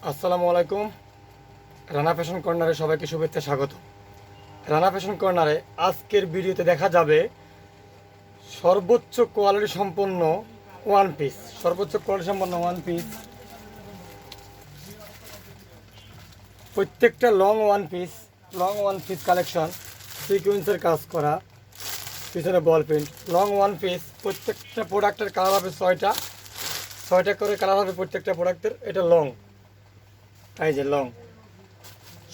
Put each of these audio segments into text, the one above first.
আসসালামু আলাইকুম। রানা ফ্যাশন কর্নারে সবাইকে শুভেচ্ছা স্বাগত। রানা ফ্যাশন কর্নারে আজকের ভিডিওতে দেখা যাবে সর্বোচ্চ কোয়ালিটি সম্পন্ন ওয়ান পিস, প্রত্যেকটা লং ওয়ান পিস কালেকশন, সিকুয়েন্সের কাজ করা, পিছনে বল প্রিন্ট লং ওয়ান পিস। প্রত্যেকটা প্রোডাক্টের কালার হবে ছয়টা করে কালার হবে প্রত্যেকটা প্রোডাক্টের। এটা লং, এই যে লং,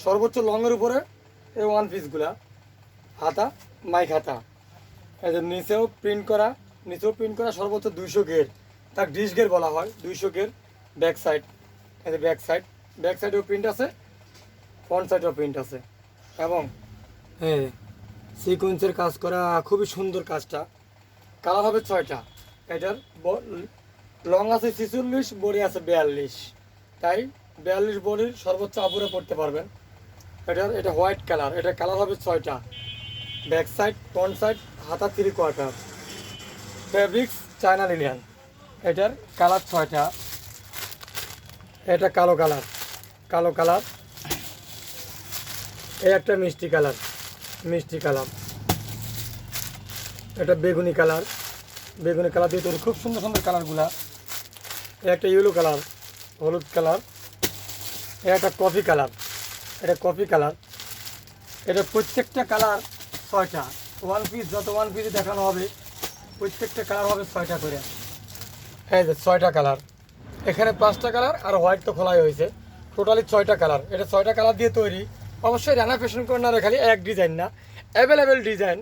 সর্বোচ্চ লংয়ের উপরে এই ওয়ান পিসগুলা, হাতা মাইক হাতা, এই যে নিচেও প্রিন্ট করা, সর্বোচ্চ 200 গের, তার ডিশ গের বলা হয়, 200 গের। ব্যাক সাইড, এই যে ব্যাক সাইডেও প্রিন্ট আছে, ফ্রন্ট সাইডেও প্রিন্ট আছে, এবং হ্যাঁ সিকুয়েন্সের কাজ করা, খুবই সুন্দর কাজটা। কালার হবে 6টা। এটার লং আছে 46, বডি আছে 42, তাই 42 বডির সর্বোচ্চ আপুরে পড়তে পারবেন। এটা হোয়াইট কালার, এটা কালার হবে 6টা। ব্যাক সাইড, ফ্রন্ট সাইড, হাতা 3/4, ফেব্রিক্স চায়না লিলিয়ান। এটার কালার 6টা। এটা কালো কালার, এই একটা মিষ্টি কালার, এটা বেগুনি কালার দিয়ে তৈরি, খুব সুন্দর সুন্দর কালারগুলা। একটা ইয়েলো কালার, হলুদ কালার, একটা কফি কালার, এটা প্রত্যেকটা কালার 6টা। ওয়ান পিস, যত ওয়ান পিস দেখানো হবে প্রত্যেকটা কালার হবে 6টা করে। এই যে 6টা কালার, এখানে 5টা কালার আর হোয়াইট তো খোলাই হয়েছে, টোটালি 6টা কালার। এটা 6টা কালার দিয়ে তৈরি। অবশ্যই রানা ফ্যাশন কর্নারে খালি এক ডিজাইন না, available design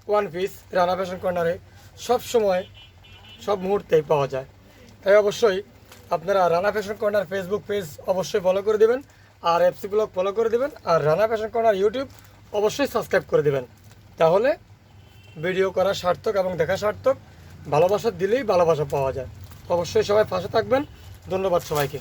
one piece Rana fashion কর্নারে সব সময় সব মুহূর্তেই পাওয়া যায়। তাই অবশ্যই আপনারা Rana fashion corner Facebook page অবশ্যই ফলো করে দেবেন, আর এফসি ব্লগ ফলো করে দেবেন, আর রানা ফ্যাশন কর্নার ইউটিউব অবশ্যই সাবস্ক্রাইব করে দেবেন। তাহলে ভিডিও করা সার্থক এবং দেখা সার্থক। ভালোবাসা দিলেই ভালোবাসা পাওয়া যায়। অবশ্যই সবাই পাশে থাকবেন। ধন্যবাদ সবাইকে।